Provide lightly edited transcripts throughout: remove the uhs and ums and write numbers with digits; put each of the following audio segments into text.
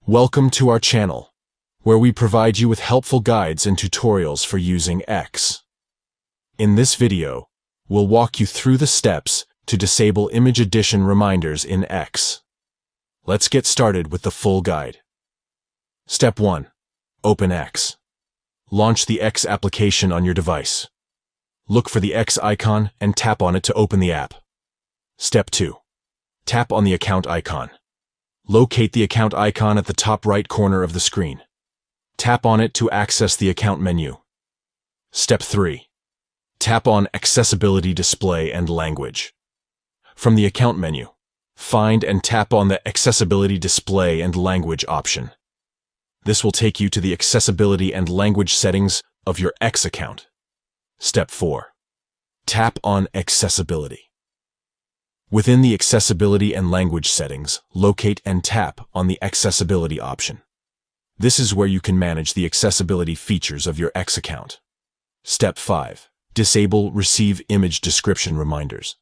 Welcome to our channel, where we provide you with helpful guides and tutorials for using X. In this video, we'll walk you through the steps to disable image addition reminders in X. Let's get started with the full guide. Step 1. Open X. Launch the X application on your device. Look for the X icon and tap on it to open the app. Step 2. Tap on the account icon. Locate the account icon at the top right corner of the screen. Tap on it to access the account menu. Step 3. Tap on Accessibility Display and Language. From the account menu, find and tap on the Accessibility Display and Language option. This will take you to the accessibility and language settings of your X account. Step 4. Tap on Accessibility. Within the Accessibility and Language settings, locate and tap on the Accessibility option. This is where you can manage the accessibility features of your X account. Step 5. Disable Receive Image Description Reminders.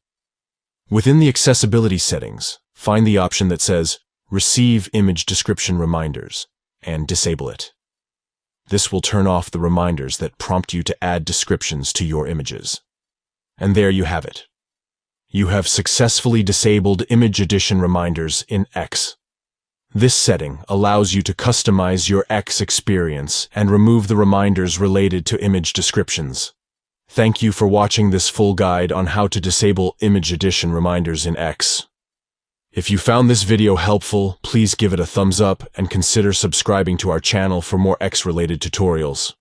Within the Accessibility settings, find the option that says Receive Image Description Reminders and disable it. This will turn off the reminders that prompt you to add descriptions to your images. And there you have it. You have successfully disabled image addition reminders in X. This setting allows you to customize your X experience and remove the reminders related to image descriptions. Thank you for watching this full guide on how to disable image addition reminders in X. If you found this video helpful, please give it a thumbs up and consider subscribing to our channel for more X-related tutorials.